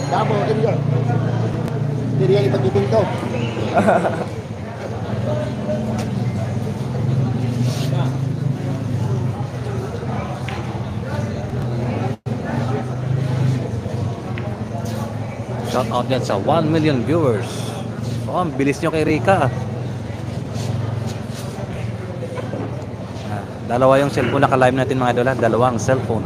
Damo, ini kan. Jadi yang ipag-ipin ko. Shout out yan sa 1 million viewers. Oh, ang bilis nyo kay Rika. Dalawa yung cellphone naka-live natin mga idol. Dalawang cellphone.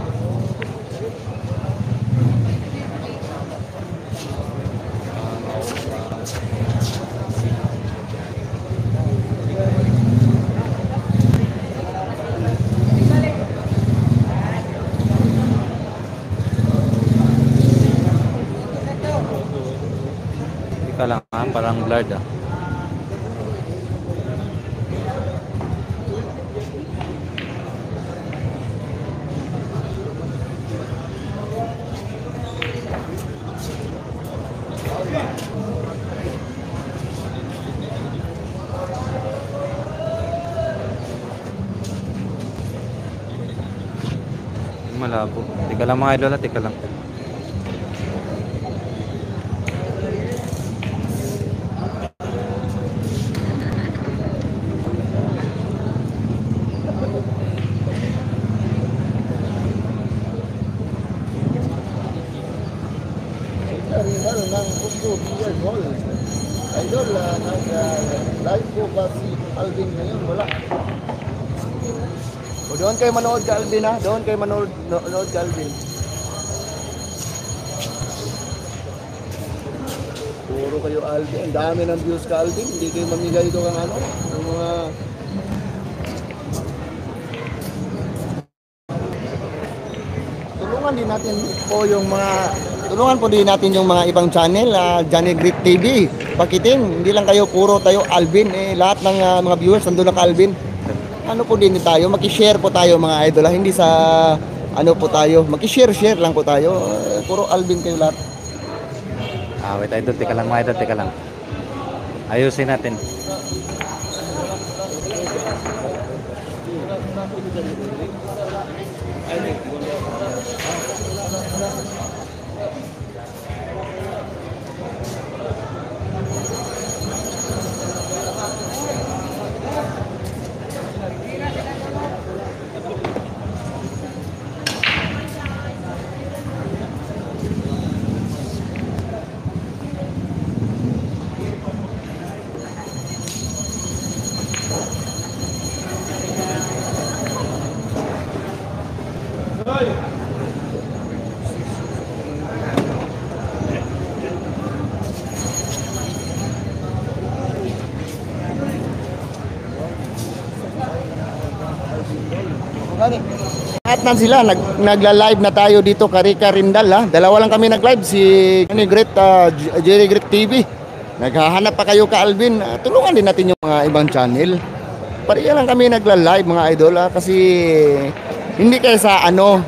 Ika lang ha, parang blurred ah. Malabo. Tika lang mga idol, tika lang. Idol, nag-live po ba si Alvin ngayon? Wala. O doon kayo manood ka Alvin ha? Doon kayo manood ka Alvin. Puro kayo Alvin. Ang dami ng views ka Alvin. Hindi kayo mamigay ito kang ano. Ng mga... Tulungan din natin po yung mga... Tulungan po din natin yung mga ibang channel. Johnny Great TV. Pakitin. Hindi lang kayo puro tayo Alvin. Lahat ng mga viewers nandun na ka Alvin. Ano po din tayo, maki-share po tayo mga idol, hindi sa ano po tayo, maki-share lang po tayo. Puro Alvin kayo lahat. Wait idol, tika lang mga idol, tika lang. Ayusin natin. Lahat na sila, nagla-live na tayo dito Karika Rindal ha. Dalawa lang kami nag-live, si Jerry Great TV. Naghahanap pa kayo ka Alvin. Tulungan din natin yung mga ibang channel. Pareha lang kami nagla-live mga idol ha, kasi hindi kayo sa ano,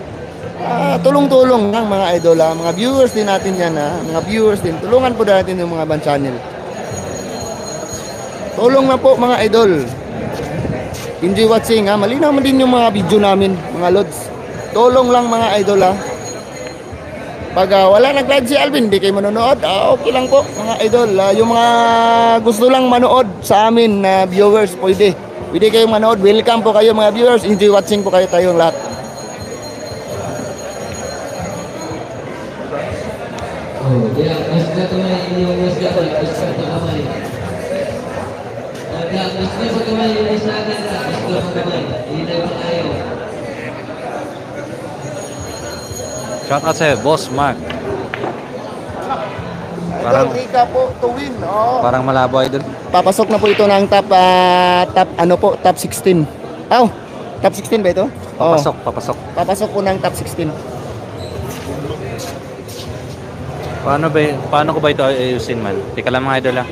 tulong-tulong lang mga idol ha. Mga viewers din natin yan ha. Mga viewers din, tulungan po natin yung mga ibang channel. Tulong na po mga idol. Enjoy watching ha. Malinaw man din yung mga video namin mga lods. Tulong lang mga idol ha. Pag wala nag-live si Alvin, hindi kayo manonood, okay lang po mga idol. Yung mga gusto lang manood sa amin na viewers, pwede kayong manood. Welcome po kayo mga viewers. Enjoy watching po kayo tayong lahat. Mas na kamay, yung mas na kamay, mas na kamay. Mas na kamay, yung isa na mas na kamay. Hindi na tayo. Shout out sa Boss Mark. Parang Rika po to win. Parang malabo idol. Papasok na po ito ng top ano po, top 16. Top 16 ba ito? Papasok. Papasok po ng top 16. Paano ko ba ito ayusin man? Tika lang mga idol ha.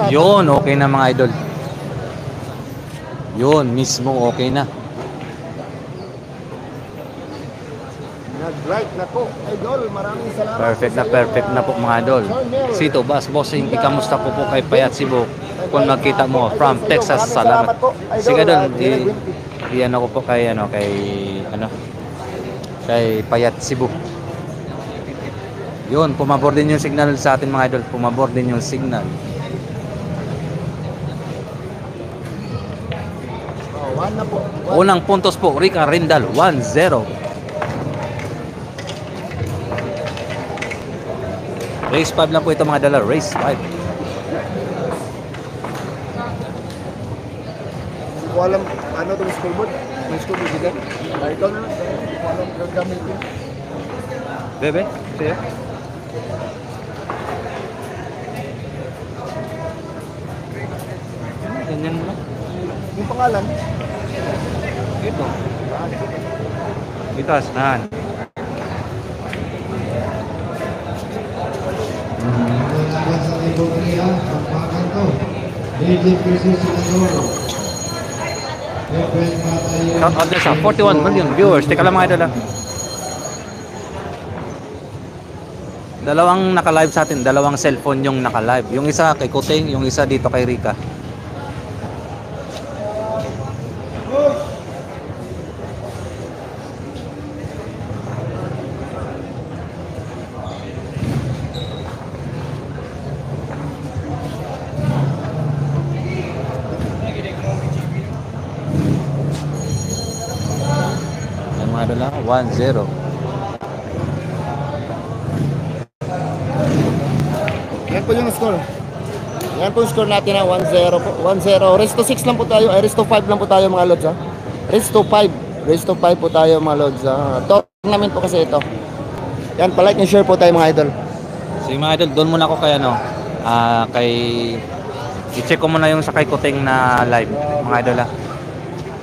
Yun, okay na mga idol. Yun, mismo okay na. Nag-like na po. Idol, maraming salamat. Perfect na po mga idol. Sito Bas Bossing, ikamusta po kay Payat Cebu kung magkita mo from Texas. Salamat. Sige idol, di ano ko po kay kay Payat Cebu. Yun, pumabor din yung signal sa atin mga idol. Pumabor din yung signal. One na po. Unang puntos po, Rica Rindal, 1-0. Race 5 lang po ito mga idol. Race 5. Hindi ko alam ano itong scoreboard. May scoreboard dito. Ikaw na lang. Hindi ko alam gagamit yun. Bebe, siya. Ganyan mo lang. Yung pangalan. Ito. Ito, asnahan. Naglaban sa Liboria, Pampakan to. Legend versus Senador. Count out sa 41 million viewers. Teka lang mga idol. Dalawang naka-live sa atin, dalawang cellphone yung naka-live. Yung isa kay Kuting, yung isa dito kay Rica. Yan mga idol, 1-0. Yan po yung score. Yan po yung score natin na 1-0 po. 1-0. Race to 6 lang po tayo. Ay, race to 5 lang po tayo mga lods ha. Race to 5. Race to 5 po tayo mga lods ha. Tournament po kasi ito. Yan, palike and share po tayo mga idol. Sige mga idol, doon muna ako kay kay i-check ko muna yung sa kay Kuting na live mga idol ha.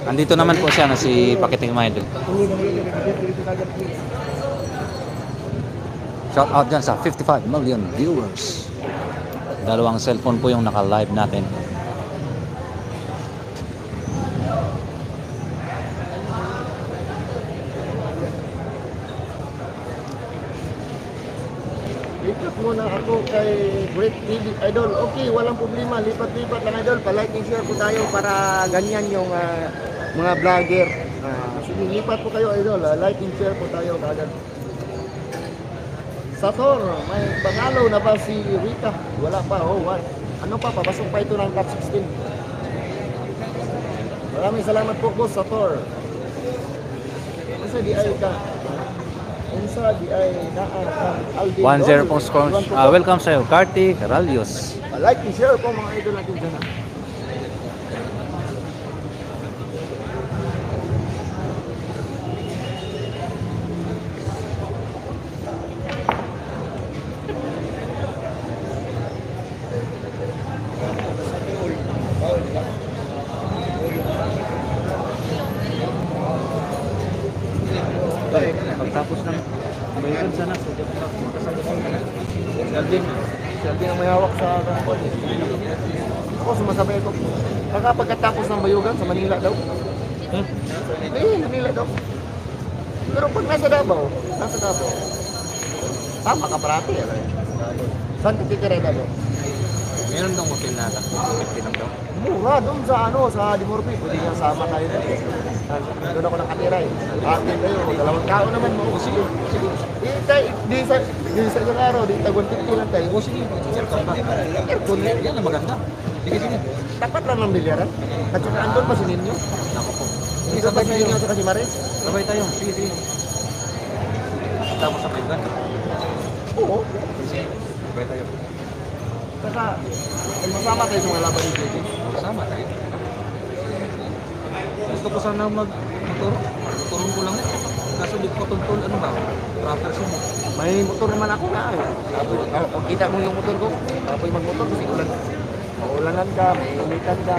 Andito naman po siya na si Pakiting mga idol. Shout out dyan sa 55 million viewers. Dalawang cellphone po yung naka-live natin. Lipat muna ako kay Great TV Idol. Okay, walang problema. Lipat-lipat lang idol. Palike and share po tayo para ganyan yung mga vlogger. Sige, lipat po kayo idol. Like and share po tayo kagad. Sator, may panalo na ba si Rita? Wala pa. Oh, what? Ano pa? Papasok pa ito ng top 16. Maraming salamat po po, Sator. Kasi di ay ka. Unsa di ay naa Alvin. 1-0 pong score. Welcome sa iyo, Carty Ralios. Like and share po mga idol natin dyan. Pagtapos ng bayaran sana. Selfie ang may hawak sa kampon. Ako sumasabay ko. Pagkatapos ng bayugan sa Manila daw. Manila daw. Pero pag nasa Davao. Tama ka parati. Saan ka titira daw? Meron daw hotel na 50 lang daw. Mura doon sa Dimorfi. Pwede nga sama tayo na. Doon ako nakatira eh. Atin tayo. Dalawang tao naman mo. Sige. Di sa isang araw, di tagwan 50 lang tayo. Sige. Aircon eh. Yan ang maganda. Sige. Tapat lang ng bilyaran. At saka andun pa si Ninyo. Ako po. Hindi ba si Ninyo at si Maris? Sabay tayo. Sige. Tapos sa bayaran. Oo. Sabay tayo. Saka, masama kayo sa mga laban ni JJ. Sama tayo. Gusto ko sana magturo. Turun ko lang. Kaso di ko tuntol. Ano ba? Rappers mo. May motor naman ako na eh. Pag kita mo yung motor ko, apoy magmotor kasi ulan. Maulanan ka, may umitan ka.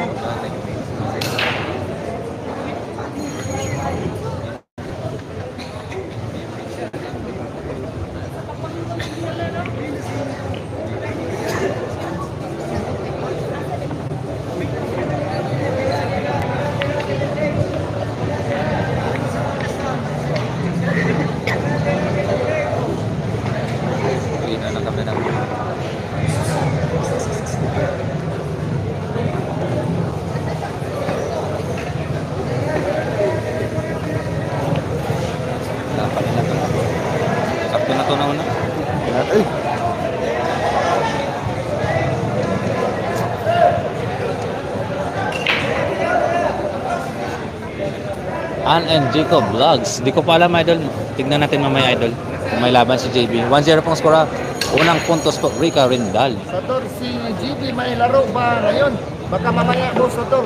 Ann and Jacob Vlogs. Di ko pa alam, idol. Tignan natin mamaya, idol. Kung may laban si JB. 1-0 pong score. Unang puntos po, Rica Rindal. Sator, si JB may laro ba ngayon? Baka mamaya, boss Sator.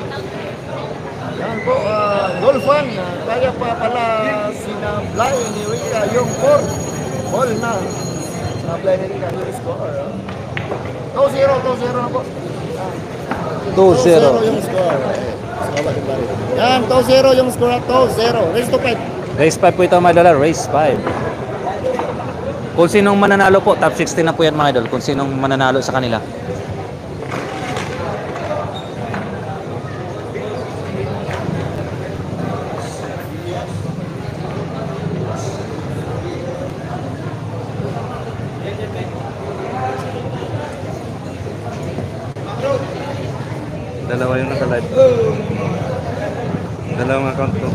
Yan po, Golfan. Kaya pa pala sinablay ni Rica yung 4 ball na. Sinablay ni Rica yung score. 2-0 na po. 2-0. yung score. Yan, 2-0 yung score. 2-0. Race to 5. Race 5 po ito, mga idol. Race 5. Kung sinong mananalo po, top 16 na po yan, mga idol. Kung sinong mananalo sa kanila. Dalawa yung naka-live. Dalawang account ko.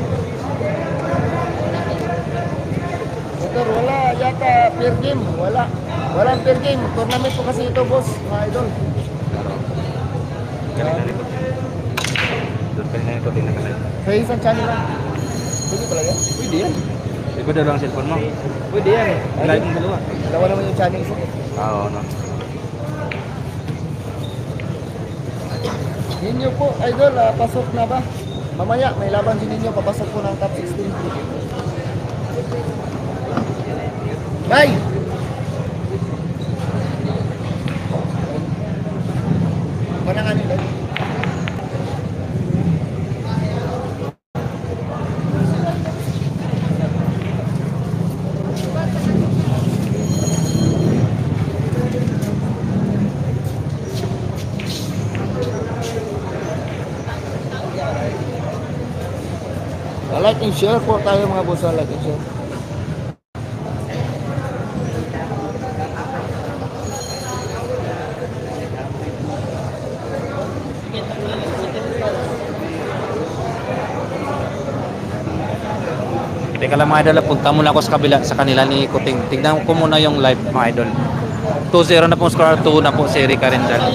Sator, wala yata per game. Walang per game. Tournament po kasi ito, boss. Mga idol. Kanina ko din naka-live. Sa isang channel lang. Pwede pala yan? Pwede yan. Di ba dalawang cellphone mo? Pwede yan. Live yung dalawa. Dalawa naman yung channel isa. Oo, no. Ninyo po, idol, pasok na ba? Mamaya, may laban din ninyo, papasok po ng top 16. Bye! Panangan nila. Like and share po tayo mga boss, like and share. Teka lang, mga idol, punta muna ako sa kabila sa kanila ni Kuting. Tignan ko muna yung live, mga idol. 2-0 na po score, 2 na po si Rica Rindal.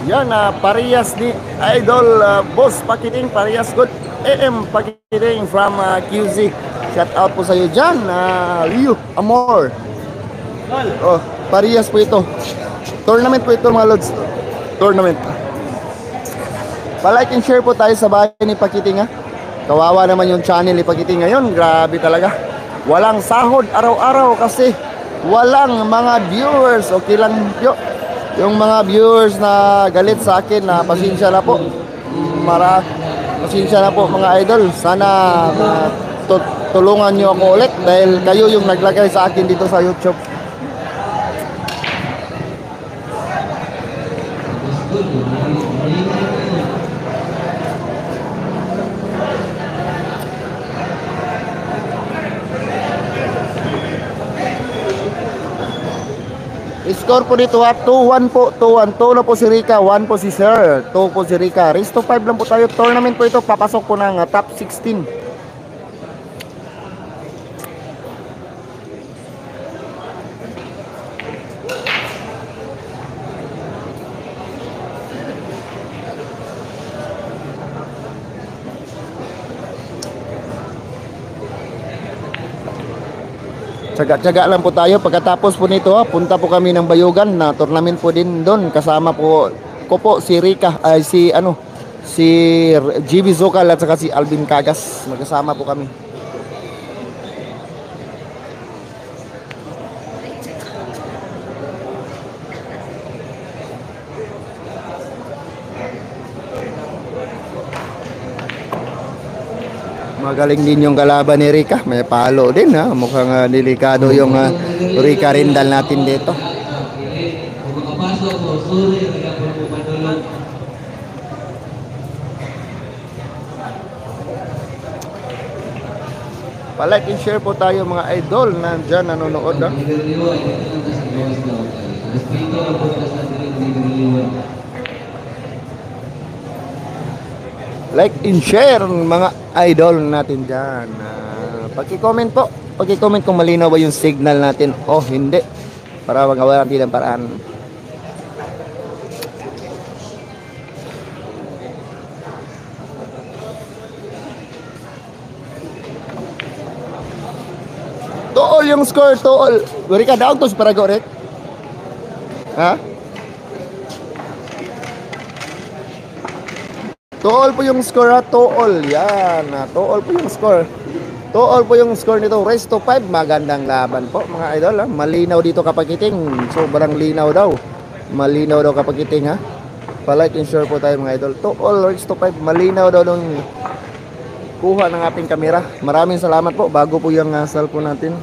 Yan, parehas ni Idol Boss Pakiting, parehas good. AM Pakiting from QZ. Shout out po sa iyo dyan, Liu Amor. Oh, parehas po ito. Tournament po ito mga lods. Tournament. Pa-like and share po tayo sa bahay ni Pakiting ha. Kawawa naman yung channel ni Pakiting ngayon. Grabe talaga. Walang sahod araw-araw kasi walang mga viewers. Okay lang yo. Yung mga viewers na galit sa akin na pasensya na po. pasensya na po mga idol. Sana tulungan nyo ako ulit dahil kayo yung naglagay sa akin dito sa YouTube. Score po dito ha, 2-1 po, 2-1. 2 na po si Rika, 1 po si Sir, 2 po si Rika. Race to 5 lang po tayo. Tournament po ito, papasok po ng top 16. Tsaga-tsaga lang po tayo. Pagkatapos po nito ha, punta po kami ng Bayugan na tournament po din doon. Kasama po ko po si Rika, si GB Zokal at saka si Alvin Cagas. Magkasama po kami. Magaling din yung kalaban ni Rika. May palo din ha. Mukhang delikado yung Rika Rindal natin dito. Kung makapasok po, sorry, hindi ka po matulog. Palike and share po tayo mga idol na dyan nanonood ha. Ligaw-liwa, ito lang kasi gawas daw tayo. Respeto ang bukas natin yung ligaw-liwa. Like and share mga idol natin dyan. Paki-comment po. Paki-comment kung malinaw ba yung signal natin o hindi. Para magawa natin ang paraan. Tool yung score, tool. Wari ka daw to sa Parago, Rick? Ha? Tool po yung score ha, tool. Yan, tool po yung score. Tool po yung score nito. Race to 5, magandang laban po mga idol ha. Malinaw dito Kapagiting. Sobrang linaw daw. Malinaw daw Kapagiting ha. Palike and share po tayo mga idol. Tool, race to 5, malinaw daw nung kuha ng ating kamera. Maraming salamat po. Bago po yung cellphone natin.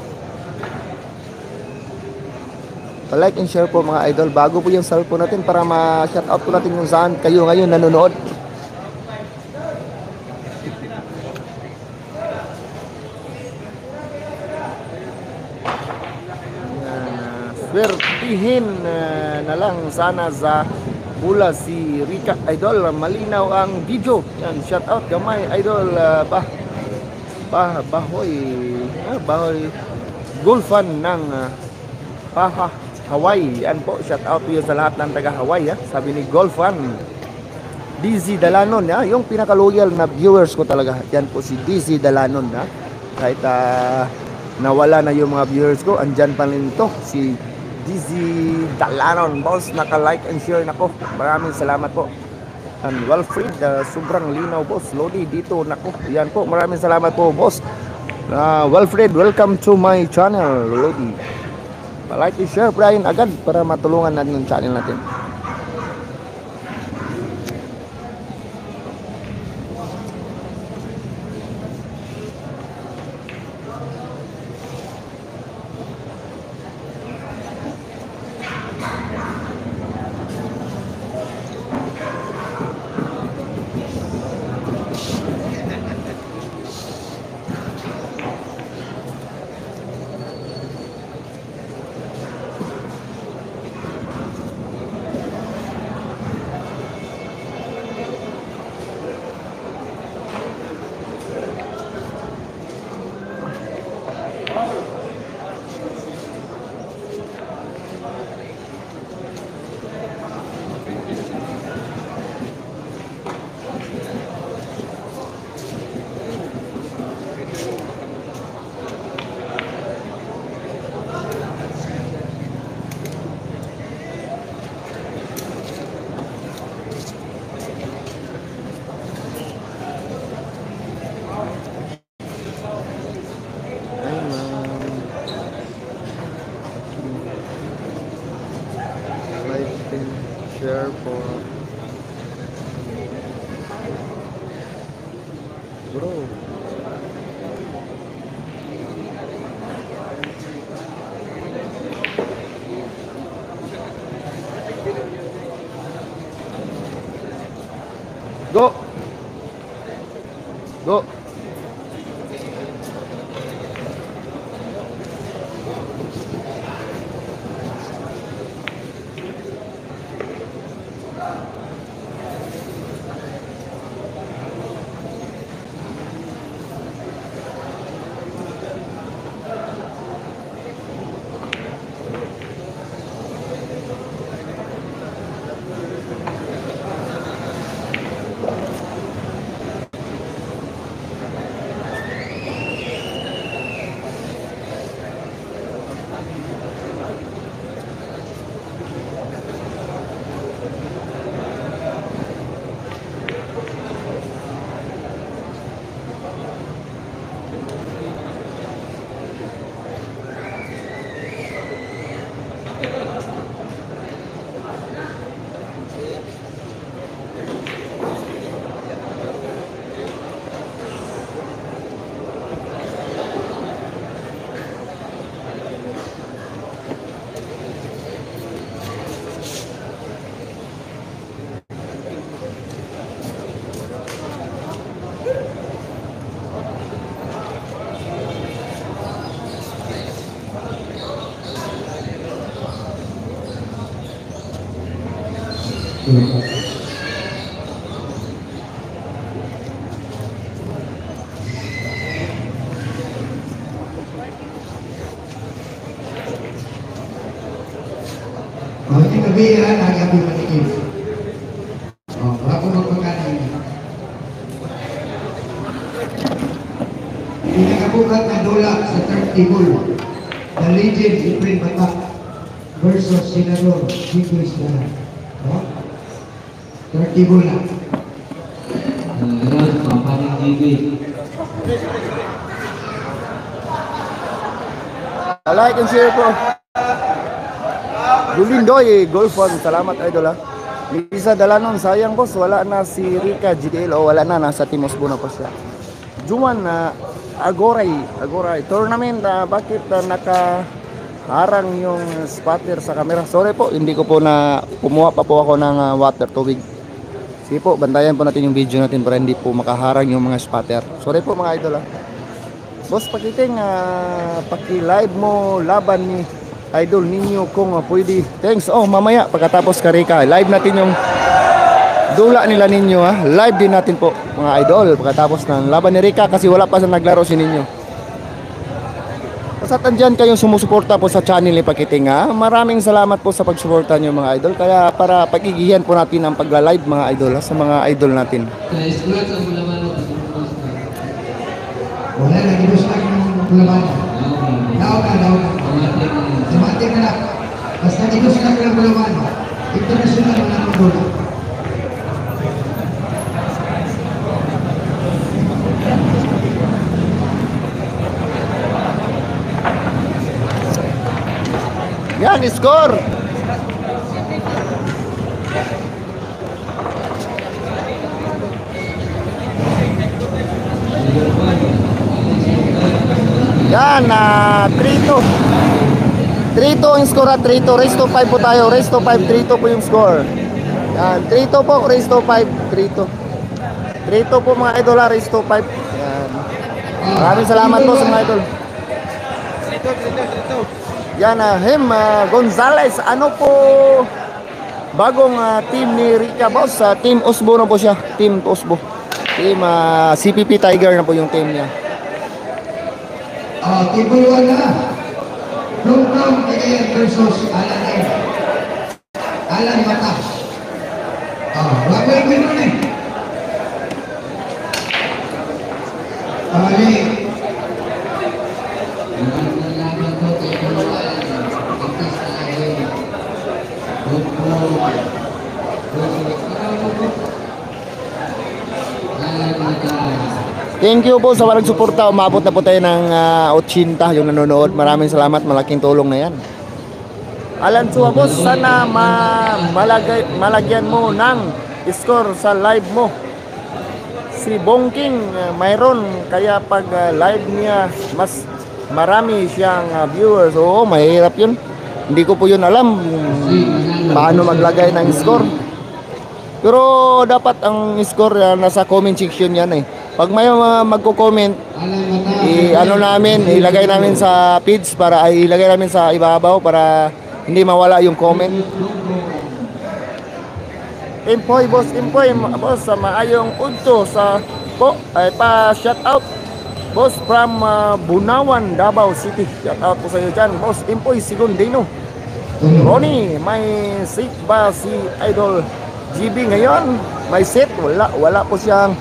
Palike and share po mga idol. Bago po yung cellphone natin para ma-shoutout po natin kung saan kayo ngayon nanonood. Swertihin na lang sana sa pula si Rika idol. Malinaw ang video. Yan, shout out gamay idol. Bahoy Golfan ng Hawaii. Yan po, shout out po yun sa lahat ng taga Hawaii ha. Sabi ni Golfan DZ Dalanon ha. Yung pinaka-loyal na viewers ko talaga. Yan po si DZ Dalanon ha. Kahit nawala na yung mga viewers ko, andyan pa rin ito si DZ Dalanon, boss. Naka-like and share na po. Maraming salamat po. And Wilfred, sobrang linaw boss. Lodi dito nako. Yan po, maraming salamat po boss. Wilfred, welcome to my channel Lodi. Like and share Brian agad para matulungan natin yung channel natin. Bro. Go. Go. Hindi gabi yan, agabi manikin. Bago magpagkanin. Pinakabukat na dola sa third table. The legend Efren Batak versus Senador Chico Estrada. Third table na. Ganun, pampaning TV. Like and share po. Dulindoy, Golf Fund. Salamat, idol ha. Lisa Dalanon, sayang boss, wala na si Rika GDL o wala na, nasa Team Osbo na po siya. Juan Agoray tournament, bakit nakaharang yung spotter sa camera? Sorry po, hindi ko po na kumuha pa po ako ng water, tubig. Sige po, bantayan po natin yung video natin para hindi po makaharang yung mga spotter. Sorry po mga idol ha. Boss Pakiting, paki-live mo laban ni idol ninyo kung pwede. Thanks. Oh, mamaya pagkatapos karika, live natin yung dula nila ninyo ha. Live din natin po mga idol pagkatapos ng laban ni Rika kasi wala pa sa naglaro si ninyo. Basta andyan kayong sumusuporta po sa channel ni Pakiting ha. Maraming salamat po sa pagsuporta nyo mga idol. Kaya para pagigihan po natin ang pagla-live mga idol ha, sa mga idol natin. Kaya iskulat sa bulaman mo. Wala na, ginus lang yung bulaman. Daw na. Sumatik na lang. Basta ginus lang yung bulaman. International na lang dola. Yan, score! Yan, 3-2. 3-2 ang score at 3-2. Race to 5 po tayo. Race to 5, 3-2 po yung score. Yan, 3-2 po. Race to 5, 3-2. 3-2 po mga idol ha. Race to 5. Yan. Maraming salamat po sa mga idol. Yan, Gonzales. Ano po bagong team ni Rika boss? Team Osbo na po siya. Team Osbo. Team CPP Tiger na po yung team niya. Table 1 na. From Cagayan versus Alan M. Alan Mata. Bago yung gano'n eh. Ali. Thank you po sa walang suporta. Umabot na po tayo ng 80 yung nanonood. Maraming salamat. Malaking tulong na yan. Alan Suabos, sana malagyan mo ng score sa live mo. si Bongking mayroon, kaya pag live niya mas marami siyang viewers. Oo, mahirap yun. Hindi ko po yun alam paano maglagay ng score. Pero dapat ang score nasa comment section yan eh. Pag may mga magko-comment, ano namin, ilagay namin sa feeds para ilagay namin sa ibabaw para hindi mawala yung comment. Impoy, boss, boss, sa maayong udto sa po, ay pa shout out. Boss from Bunawan, Davao City. Shout out po sa iyo dyan, boss. Impoy, Sigundino. Ronnie, may seat ba si Idol GB ngayon? May seat? Wala po siyang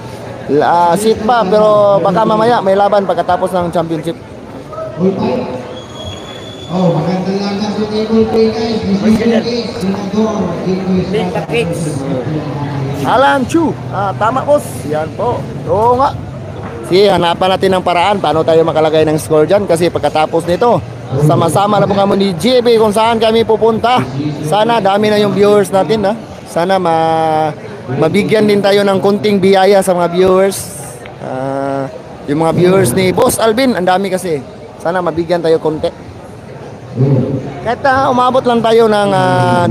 seat pa, pero baka mamaya may laban pagkatapos ng championship. Oh, magandang lakas sa table play guys. Decision case, Senador, Alan Chu, tama boss. Yan po. Oo nga. Hanapan natin ng paraan paano tayo makalagay ng score dyan. Kasi pagkatapos nito, sama-sama na po kami ni JB kung saan kami pupunta. Sana dami na yung viewers natin. Sana mabigyan din tayo ng kunting biyaya sa mga viewers. Yung mga viewers ni Boss Alvin, ang dami kasi. Sana mabigyan tayo konti. Kahit umabot lang tayo ng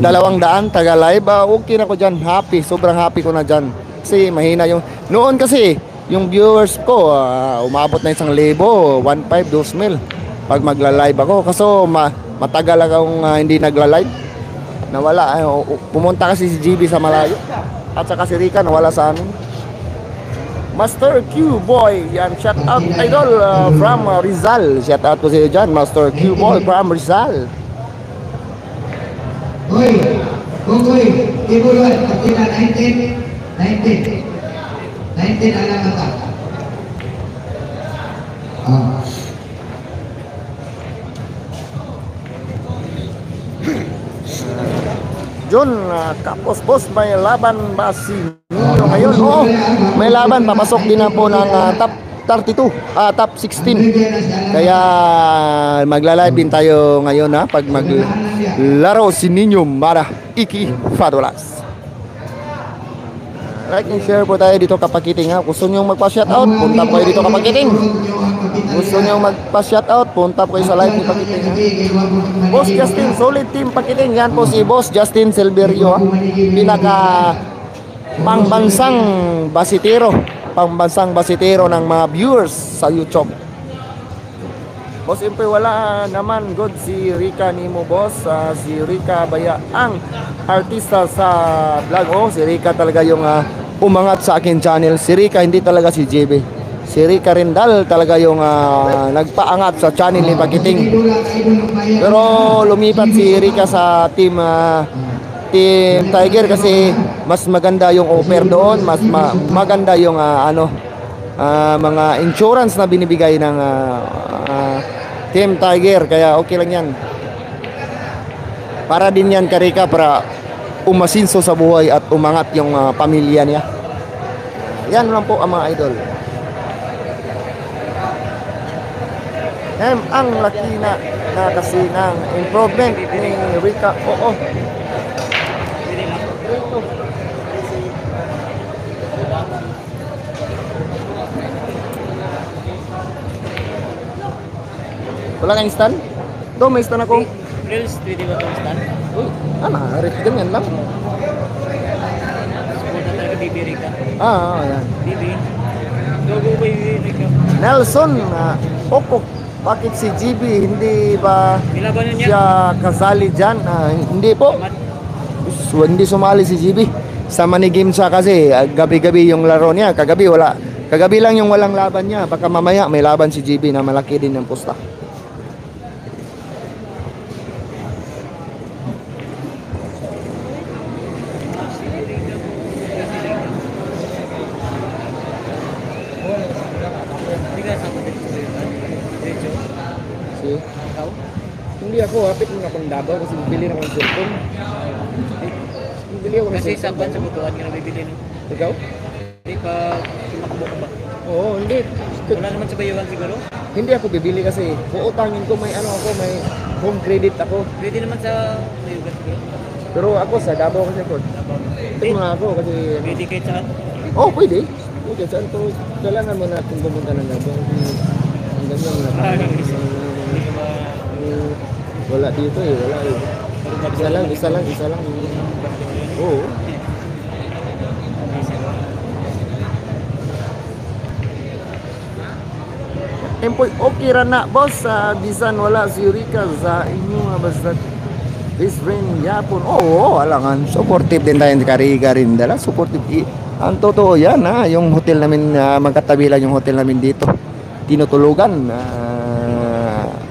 200 taga live, okay na ko dyan. Happy, sobrang happy ko na dyan. Kasi mahina yung... Noon kasi, yung viewers ko, umabot na 1,000, 1,500, 2,000 pag magla-live ako. Kaso matagal akong hindi nagla-live. Nawala. Pumunta kasi si GB sa malayo. At saka si Rika nawala sa amin. Master Q Boy, yan, shout out Idol from Rizal. Shout out po sa iyo dyan, Master Q Boy from Rizal. Hoy, Gongoy, Ibuluan, Kapila 19 alam mata. John, kapos boss, may laban ba si Nino ngayon? Oo, may laban, papasok din na po ng top 32, top 16. Kaya magla-live din tayo ngayon pag maglaro si Nino Mara Iki Fadolas. Like and share po tayo dito Kapakiting. Gusto nyo magpa-shoutout, punta po kayo dito Kapakiting. Gusto nyo magpa-shoutout, punta po kayo sa live ni Pakiting. Boss Justin, solid team Pakiting. Yan po si Boss Justin Silverio. Pinaka pangbansang basitero ng mga viewers sa YouTube. Boss, siyempre wala naman good si Rika Nimo, boss. Si Rika Baya ang artista sa vlog. Si Rika talaga yung umangat sa akin channel. Si Rika, hindi talaga si JB. Si Rika Rindal talaga yung nagpaangat sa channel ni Pakiting. Pero lumipat si Rika sa Team Tiger kasi mas maganda yung offer doon. Mas maganda yung mga insurance na binibigay ng Team Tiger. Kaya okay lang yan. Para din yan Karika, para umasinso sa buhay at umangat yung pamilya niya. Yan lang po ang mga idol. Ang laki na kasi ng improvement ni Rika. Oo. Wala kang stand? Do, may stand ako. Reels, pwede ba itong stand? Uy, ref ganyan lang. Punta talaga bibiri ka. Ayan. Bibi. Gogo ba bibiri ka? Nelson, Opo, bakit si GB hindi ba Nilaban yun niya? siya kasali dyan? Hindi po. Hindi sumali si GB. Sa manigim siya kasi, gabi-gabi yung laro niya. Kagabi lang yung walang laban niya. Baka mamaya may laban si GB na malaki din ng pusta. Hindi ako, hapit mo na pang Davao kasi bibili na akong cellphone. Bibili ako ng Kasi cellphone. saban sa butuan ka na bibili no? Ikaw? Hindi pa tumakbo ka ba? Oo, hindi. Wala naman sa bayugan siguro? Hindi ako bibili kasi uutangin ko, may may home credit ako. Pwede naman sa bayugan siguro. Pero ako sa Davao kasi ako. Ito mga ako kasi... Pwede kahit saan? Oh, pwede. Okay, saan po? Kailangan mo natin pumunta ng Gabon. Ang ganyan na wala dito eh, wala eh. Isa lang. Oo. Empoy, okay ra na, boss. Sa bisan wala si Eureka sa inyo nga basta this friend yapon. Oo, alangan. Supportive din tayo Kariga rin dala. Supportive. Ang totoo yan ha. Yung hotel namin, magkatabi lang yung hotel namin dito. Tinutulugan.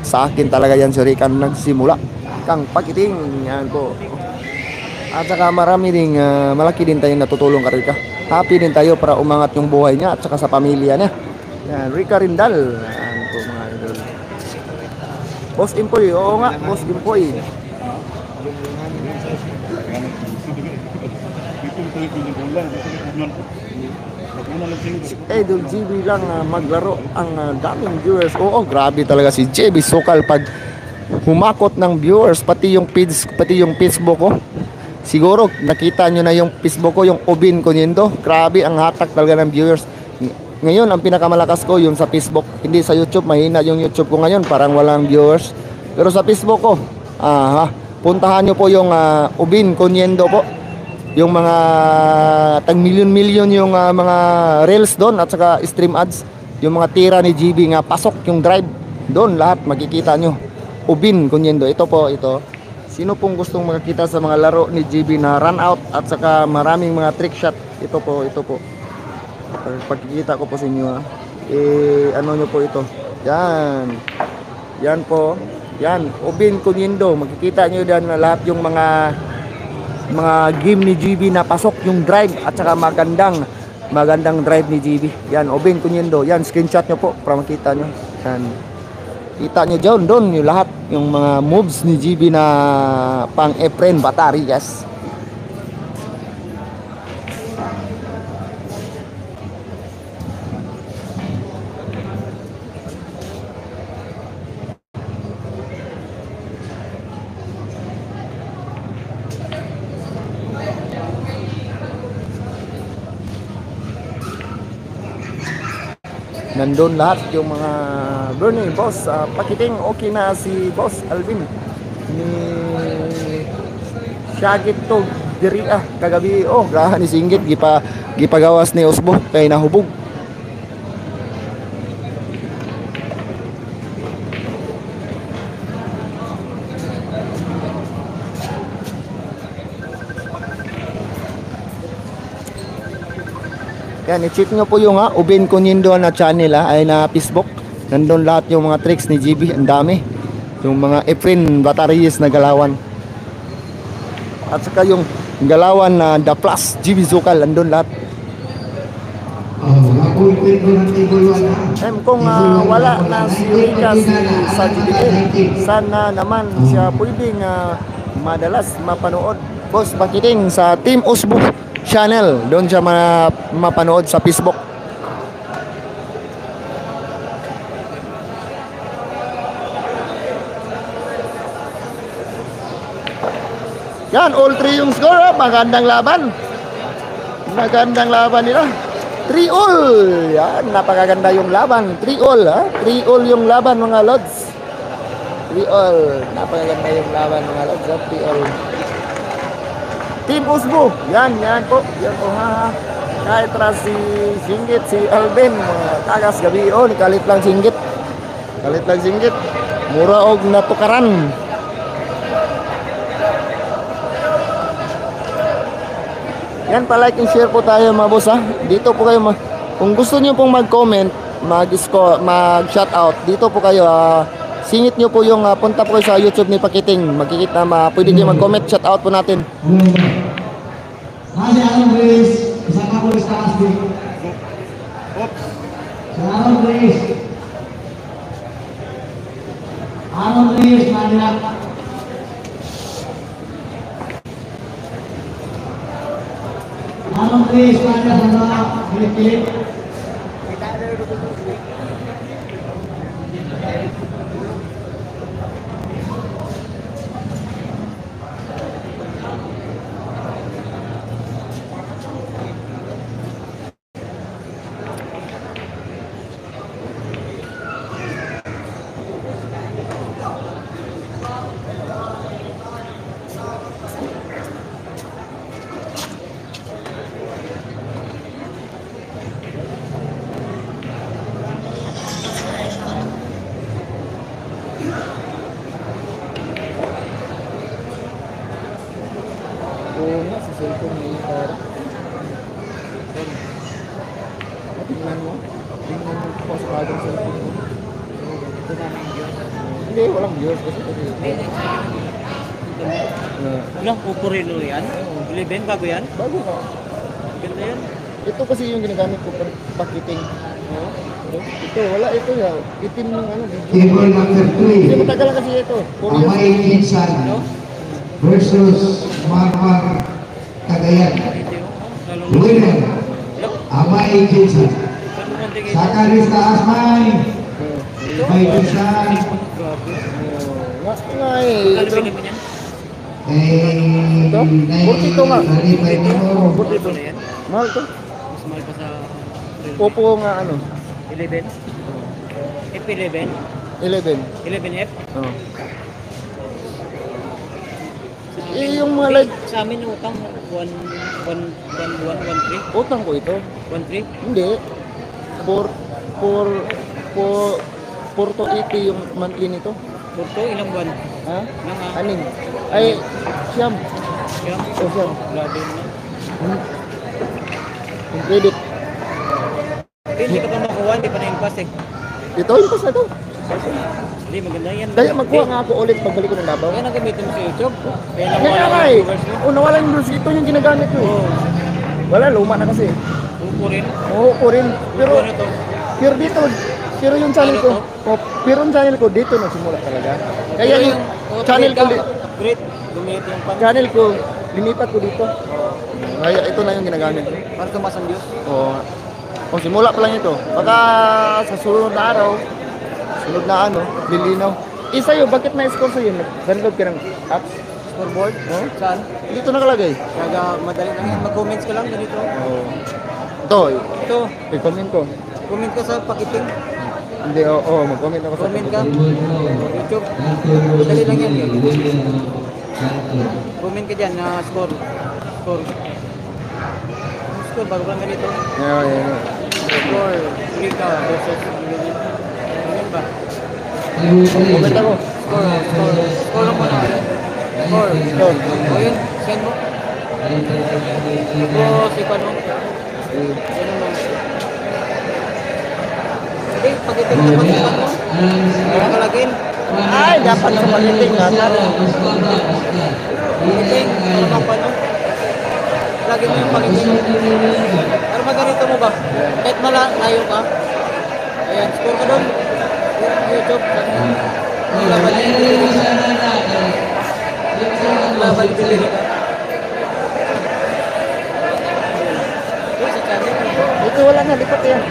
Sa akin talaga yan si Eureka nagsimula. Kang Pakiting. Yan po. At saka marami ding, malaki din tayong natutulong Kariga. Happy din tayo para umangat yung buhay niya at saka sa pamilya niya. Yan, Rica Rindal. Yan po mga idol. Boss Impoy, oo nga, Boss Impoy. Si Idol GB lang maglaro ang daming viewers. Oo, grabe talaga si JB Sokal pag humakot ng viewers, pati yung Facebook ko. Siguro nakita nyo na yung Facebook ko, yung Ubin Coniendo. Grabe ang hatak talaga ng viewers. Ngayon, ang pinakamalakas ko yung sa Facebook. Hindi sa YouTube, mahina yung YouTube ko ngayon. Parang walang viewers. Pero sa Facebook ko, puntahan nyo po yung Ubin Coniendo po. Yung mga tag milyon-milyon yung mga reels doon at saka stream ads. Yung mga tira ni GB nga pasok yung drive. Doon lahat makikita nyo. Ubin Coniendo. Ito po, ito. Sino pong gustong makakita sa mga laro ni GB na run out at saka maraming mga trick shot. Ito po, ito po. Pagkikita ko po sa inyo ano nyo po ito, yan po, yan Ubin Coniendo, makikita nyo dyan na lahat yung mga game ni GB na pasok yung drive at saka magandang drive ni GB. Yan Ubin Coniendo, yan screenshot nyo po para makita nyo. Yan, kita nyo dyan doon yung lahat yung mga moves ni GB na pang Efren Batari, yes. Nandun lahat yung mga Bernie, boss, Pakiting, okay na si boss Alvin ni Shagit to diri kagabi, graha ni Singgit gipagawas ni Osbo kay nahubog. Yan, i-check nyo po yung Ubin Coniendo na channel ay na Facebook. Nandun lahat yung mga tricks ni GB. Ang dami. Yung mga Efren Bataries na galawan. At saka yung galawan na The Plus GB Sokal. Nandun lahat. Kung wala na si Rika sa GBA, sana naman siya pwedeng madalas mapanood. Boss Pakiting sa Team Osbo channel, doon siya mapanood sa Facebook. Yan, all 3 yung score. Magandang laban. Magandang laban nila. 3-all. Yan, napakaganda yung laban. 3-all, 3-all yung laban mga lods. 3-all. Napakaganda yung laban mga lods. 3-all. Team Osbo, yan po, kahit si Singgit, si Alvin, tagas gabi, ni kalit lang Singgit, mura og natukaran. Yan, pa-like and share po tayo mga boss dito po kayo, kung gusto niyo pong mag-comment, mag-shoutout, dito po kayo, singit nyo po yung punta po kayo sa YouTube ni Pakiting. Makikita, pwede kayo mag-comment, shout out po natin. Kasi Aaron Reyes, isang kapulis na kasbi. Aaron Reyes, Manila. Aaron Reyes, Manila, sa Pilip-Pilip. Ito na yung viewers. Hindi, walang viewers kasi. Hindi, wala, pupurilo yan. 11, bago yan. Bago ka. Ganda yan. Ito kasi yung ginagamit ko para pakiting. Ito, wala ito ya. Itim yung ano, video. Table number Hindi 3. matagal kasi ito. 4 years. Amay Jinsan versus Marmar Cagayan. Dito yun. Lalong Winner, Amay Jinsan. Saan mo konti kayo? Sakaris taas may. Amay Jinsan. Grabe. Nga eh. Kano Ito. bilhin mo niyan? Ito? 42 nga. 45 Purto na yan. Mahal to. Mas mahal pa sa Oppo nga ano. 11. F11. 11. 11F. Oh. Yung mga live. Sa amin utang 1 Utang ko ito. 1 Hindi. 4 to 80 yung monthly nito. Purto, ilang buwan? Ha? Ilang Anim. Ay, siyam. Kaya, O siyam. wala din na. Yung credit. Hindi ka pa makuha, hindi pa na-impass eh. Ito, yung pas na to. Hindi, maganda yan. Kaya magkuha nga ako ulit pagbalik ko ng Davao. Kaya nagamitin mo sa YouTube. Kaya Kaya nawala nga yung eh. viewers mo. O, nawala yung blues. Ito yung ginagamit ko eh. Oo. Wala, luma na kasi. Upo rin. Oo, ko rin. Pero, Upo na to. pero dito, pero yung channel ko, pero yung channel ko dito nagsimula talaga. Kaya Pero yung channel ko, upgrade, gumit yung pan. channel ko, linipat ko dito. Kaya ito na yung ginagamit ko. Para tumas ang views. Oo. O, simula pa lang ito. Baka sa sunod na araw, sunod na ano, lilinaw. Sa'yo, bakit na-score sa'yo? Download ka ng apps? Scoreboard. Oh? Saan? Dito nakalagay. Kaya madali lang yan. Mag-comments ka lang ganito. Oo. Ito, Ito, i-comment ko. comment ka sa pakiting. Hindi, oo, mag-comment ako sa Comment ka. YouTube. Madali lang yan. Comment ka dyan na score. Score. Ang score, bago lang ganito. Yeah, yeah. Score, Liga versus ganyan. Ganyan ba? Comment ako. Score, score. Score lang muna. Score. Ito. O yun, send mo. Tapos, ipan mo. Ganun lang. Hindi, pagiting na pag-ipan mo. Nakalagin. Ay, dapat sa pagiting na. Pagiting, para mapan mo. Lagi mo yung pagiting. Pero maganito mo ba? Kahit malayo ka. Ayan, score ka doon. YouTube. Laban bibili ka. Sa channel. Ito wala na, lipat yan.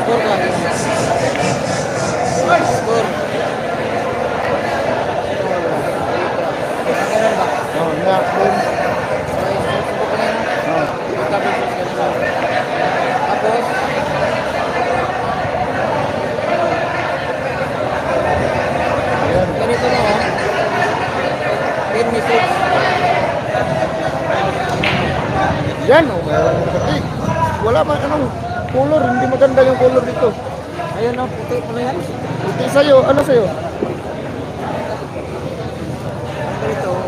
Score ka. Score. Ganun ba? Oh, nga. Okay, subok ko na yun. Oh. Magka-versus ka na lang. Tapos, Ayan. ganito na oh. 10 message. Yan, oh. Eh, wala man anong color, hindi maganda yung color dito. Ayun oh, puti pala yan. Hindi sa'yo, ano sa'yo? Ganito oh.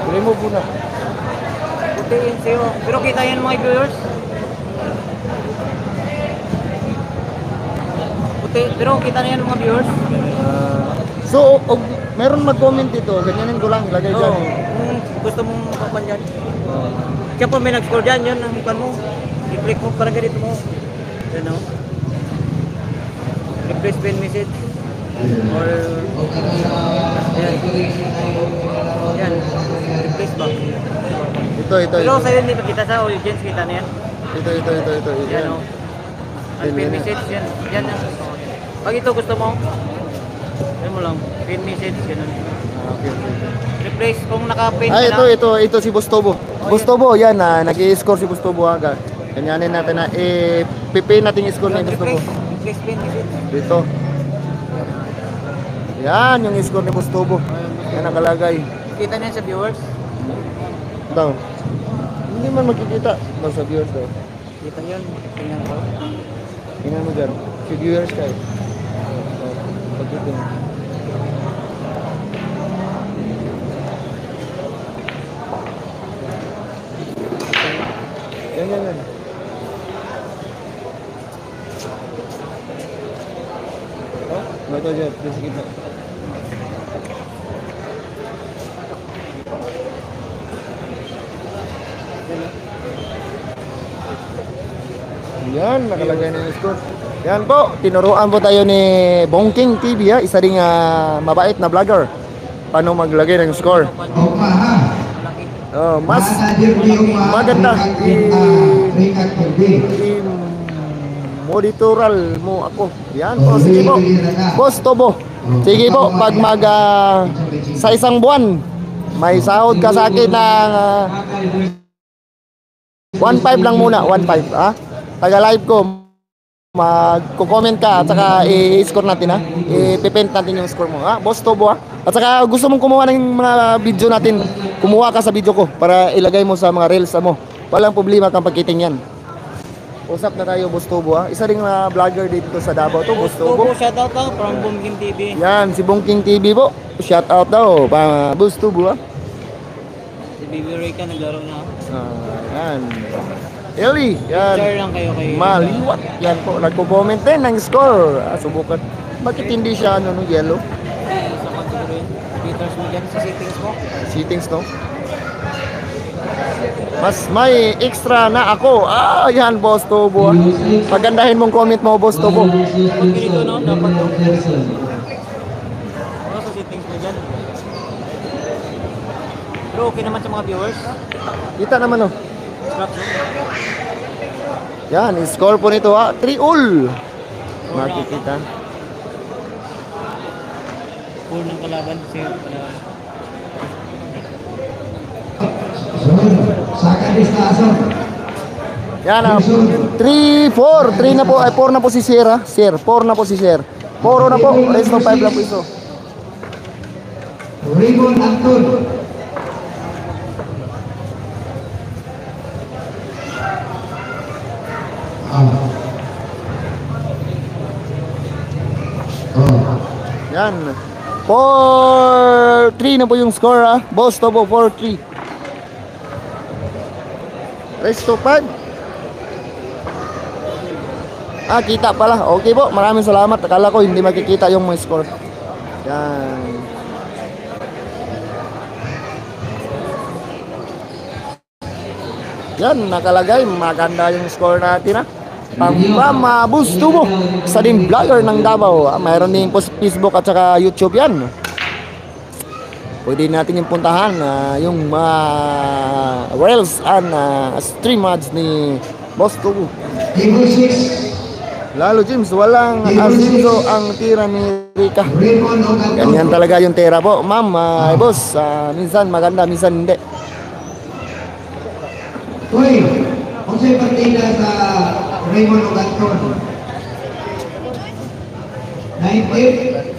Remove muna. Puti yun sa'yo. Pero kita yan mga viewers. Puti, pero kita na yan mga viewers. So, meron mag-comment dito, ganyanin ko lang, ilagay Oo. dyan. Kung gusto mong kapan dyan. Kaya po may nag-score dyan, yun ang ipan mo. I-click mo, parang ganito mo. Yan o. Replace pin message. Or, yan. Yan. Replace ba? Ito. Pero sa'yo hindi pa kita sa audience, kita na yan. Ito. Yan o. Ang pin message, yan. Yan yan. Pag ito gusto mo, yan mo lang. Pin message, ganun. Okay. Replace kung naka-pin Ay, ka na. ito si Bustobo. Bustobo, yan na, nag-i-score si Bustobo aga. Ganyanin natin na, pipay natin yung score ni Bustobo. Replace pin message. Dito. Yan, yung score ni Bustobo. Yan nakalagay. Kita niya sa viewers. Ito. Hindi man makikita. Ito sa viewers daw. Kita yun. Tingnan ko. Tingnan mo dyan. Si viewers kayo. Pagkitin. Yan. Betul je, prinsip kita. Yan, nakalagay na yung score. Yan po, tinuruan po tayo ni Bongking TV ha, isa ring mabait na vlogger. Paano maglagay ng score. Opa ha. Oh, mas Manager mo yung maganda Rikat TV. monitoral mo ako. Yan po, sige po. Boss Tobo. Sige po, pag sa isang buwan, may sahod ka sa akin ng 1.5 lang muna, 1.5 ha. Taga-live ko, magko-comment ka at saka i-score natin ha. I-pipent natin yung score mo ha. Boss Tobo ha. At saka gusto mong kumuha ng mga video natin, kumuha ka sa video ko para ilagay mo sa mga reels mo. Walang problema kang pagkiting yan. Usap na tayo, Boss Tobo ha. Isa ring vlogger dito sa Davao to, Boss Tobo. Shout out daw from Bongking TV. Yan, si Bongking TV po. Shout out daw, Boss Tobo ha. Si Baby Ray ka naglaro na. Yan. Eli, yan. Share lang kayo kay Maliwat. Yan po, nagko-comment din ng score. Subukan. Bakit hindi siya no, yellow? sa kategory. Peters mo dyan sa settings mo. Settings no? Mas may extra na ako. Yan, Boss Tobo. Pagandahin mong comment mo, Boss Tobo. Pag ganito no, dapat sa settings mo dyan. Pero okay naman sa mga viewers. Kita naman no. Scratch mo. Yan, score po nito ha. 3-all. Makikita. Full ng kalaban. Sakan distaso. Yan ah. 3-4. 3 na po. Ay 4 na po si Sir ha. Sir, 4 na po si Sir. 4 na po. Rest of 5 lang po ito. Raymond Anton. Yan. 4-3 na po yung score ha. Boss Tobo, 4-3. Rest of 5. Kita pala. Okay po. Maraming salamat. Akala ko hindi makikita yung mga score. Yan. Yan, nakalagay. Maganda yung score natin ha. Boss Tobo. Isa din vlogger ng Davao. Mayroon din po sa Facebook at saka YouTube yan. Pwede natin yung puntahan yung mga reels and stream ads ni Boss Tobo. Table 6. Lalo James, walang asinso ang tira ni Rika. Raymond Anton. Ganyan talaga yung tira po. Ma'am, boss, minsan maganda, minsan hindi. Uy, kung sa'yo partida sa Raymond Anton. 19.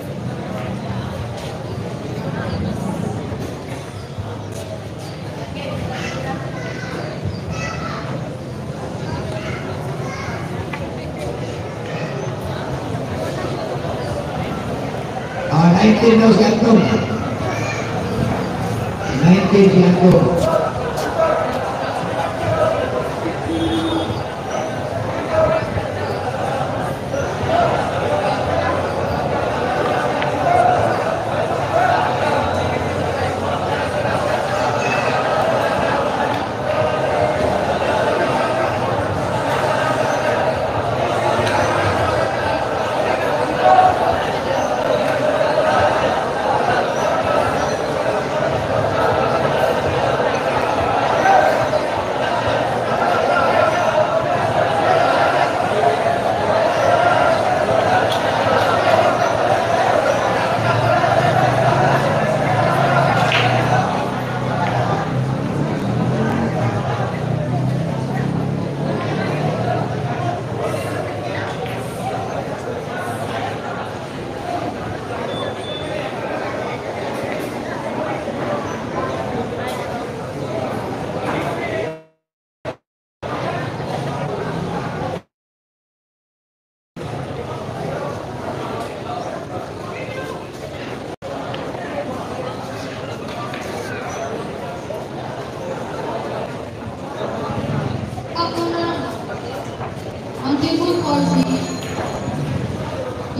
Ah, 19 daw si Anton. 19 si Anton.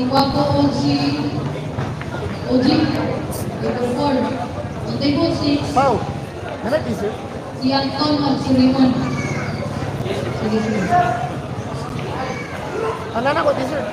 Iwapo o si Oji, number 4. On table 6, Pau, nanak t-shirt? si Anton at si Raymond. Sige, sige. Anak ko t-shirt.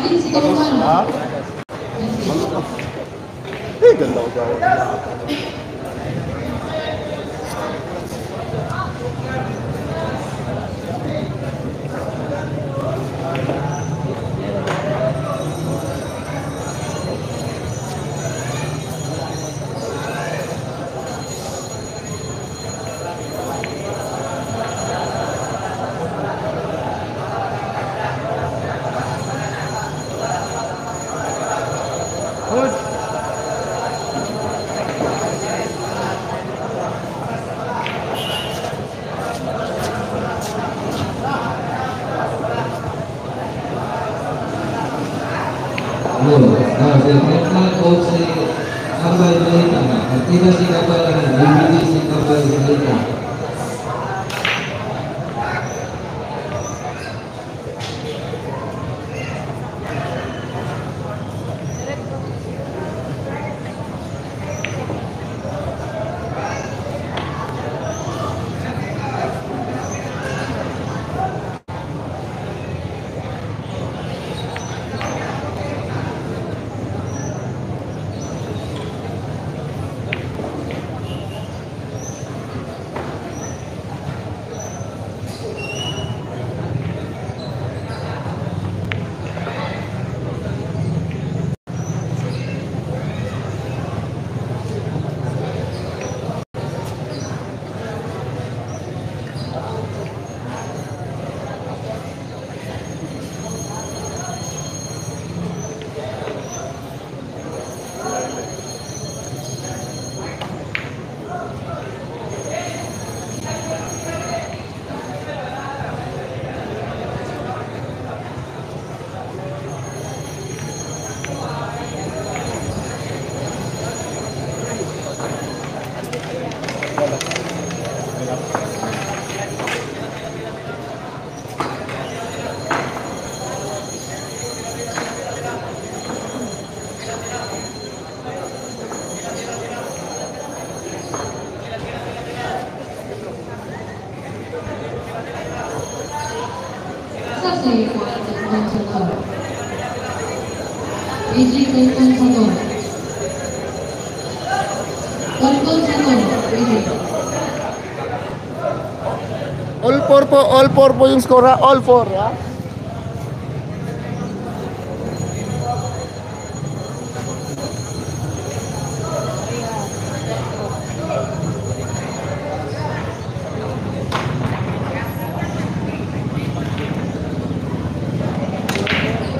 Si Kaluman. Ha? Ganda ko ba? Si Vietnam coach si Kabal Balita. Tidak si Kabal DVD si Kabal Balita. Sa si Juan Anton Sator. PG Anton Sator. Anton Sator. PG. All four po yung score ha. All four ha.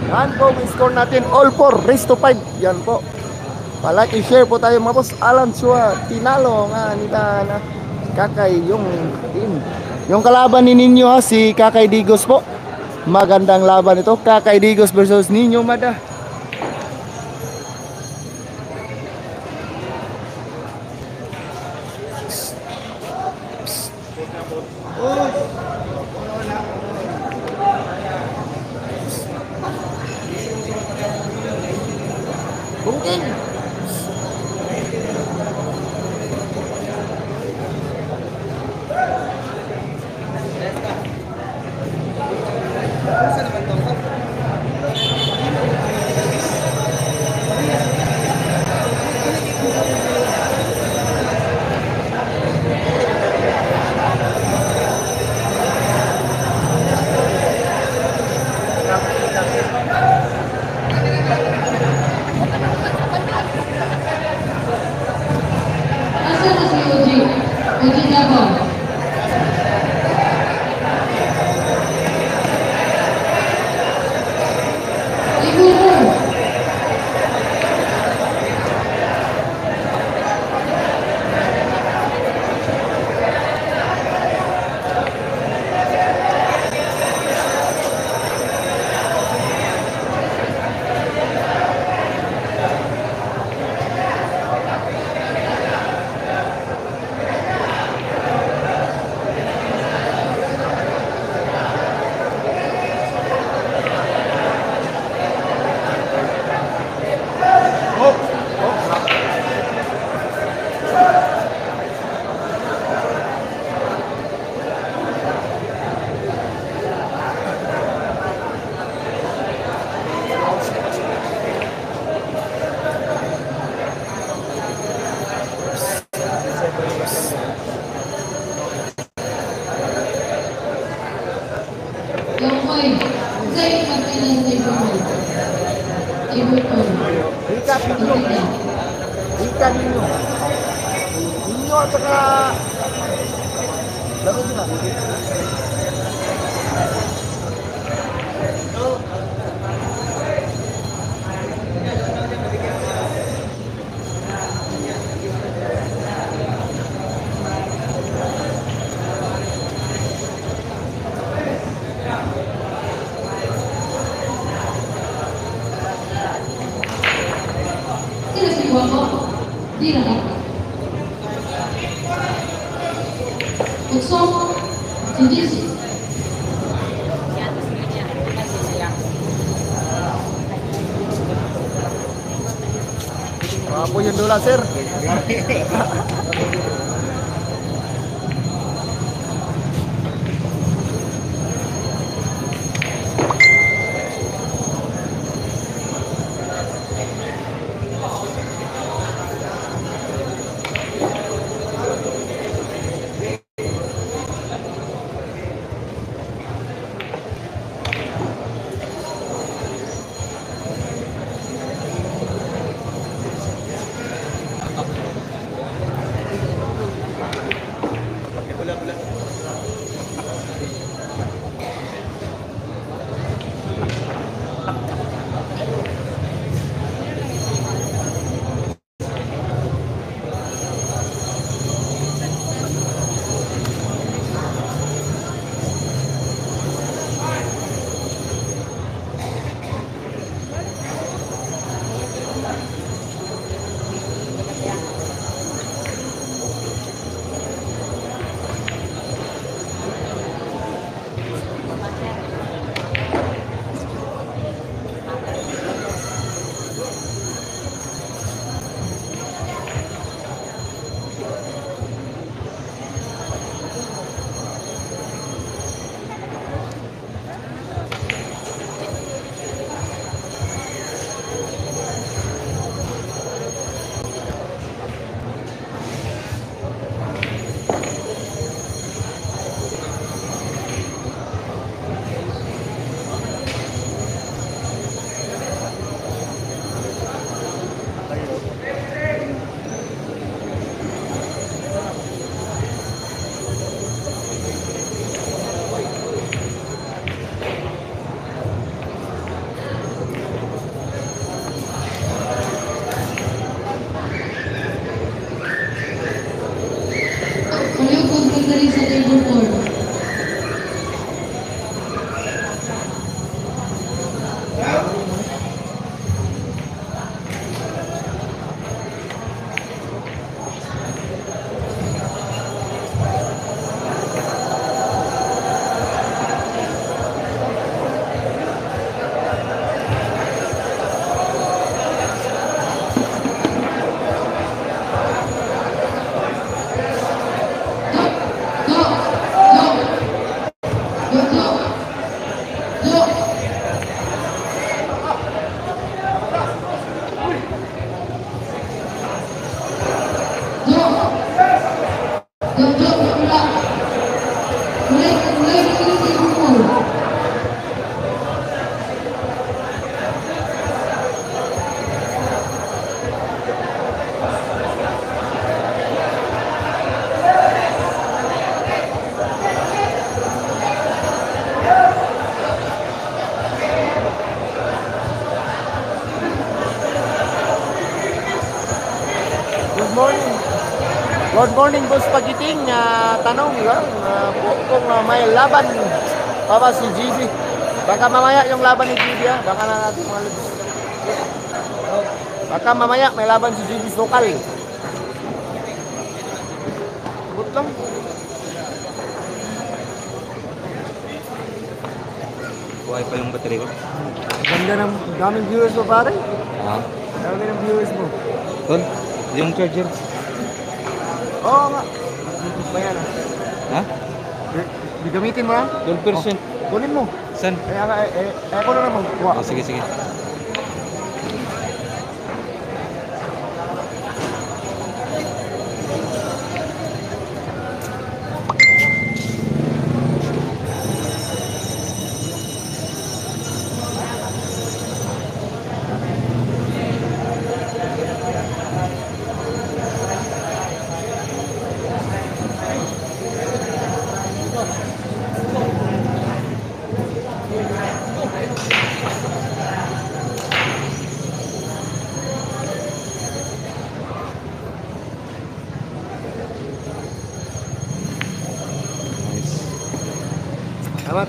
Yan po, may score natin all 4, race to 5. Yan po. Palike i-share po tayo mga boss. Alan Chua, tinalo nga nila na Kakay yung team. Yung kalaban ni Ninyo ha, si Kakay Digos po. Magandang laban ito. Kakay Digos versus Ninyo Mada. Bungking. Oy, sa'yo pagkain ng table 4. Table 4. Ikat ninyo. Ikat ninyo. Ninyo at saka... Laro sila. Sino si Guapo? Di na ka. Uksong, si JC. Apa yung dula, sir? Pareho pagpunta rin sa table 4. Good morning. Good morning, Boss Pagiting. Tanong lang kung may laban pa ba si GB. Baka mamaya yung laban ni GB, ha? Baka na natin mga lubos. Baka mamaya may laban si GB Sokal. But lang. Buhay pa yung battery ko. Ganda ng daming viewers mo, pare. Ha? Dami ng viewers mo. Tol, yung charger. Oo nga. Ba yan, ha? Ha? Gagamitin mo na? 12%. Kunin mo. San? Ako na naman. Oh, sige, sige. Salamat.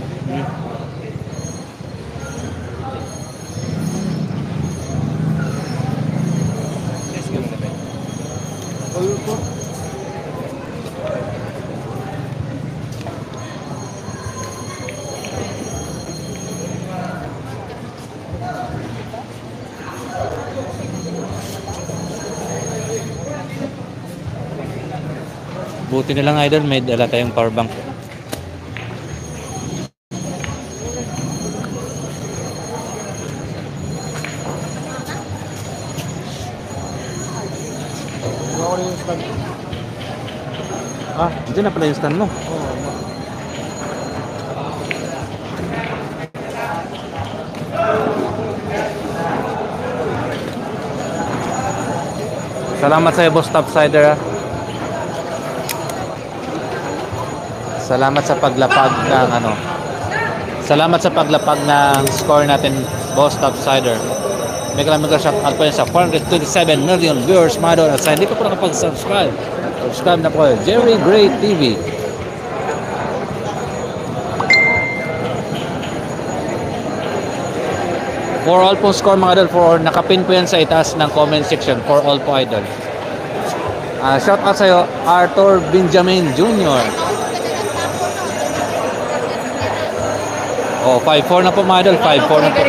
Buti na lang idol, may dala tayong power bank. Ako na yung stand. Ah, dyan na pala yung stand mo. Salamat sa iyo, Boss Topsider. Salamat sa paglapag ng ano. Salamat sa paglapag ng score natin, Boss Topsider. May kalamang shout out po yun sa 427 million viewers mga doon. At sa hindi pa po nakapag-subscribe, subscribe na po, Jerry Gray TV. For all po score mga idol, for nakapin po yan sa itaas ng comment section. For all po idol. Shout out sa iyo, Arthur Benjamin Jr. Oh, 5-4 na po mga idol, 5-4 na po.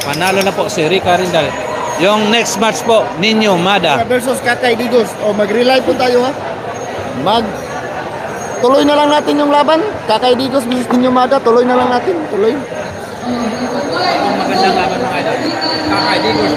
Panalo na po si Rica Rindal. Yung next match po, Ninyo Mada. Versus Kakay Digos. O mag-rely po tayo ha. Tuloy na lang natin yung laban. Kakay Digos versus Ninyo Mada. Tuloy na lang natin. Tuloy. Magandang laban mga idol. Kakay Digos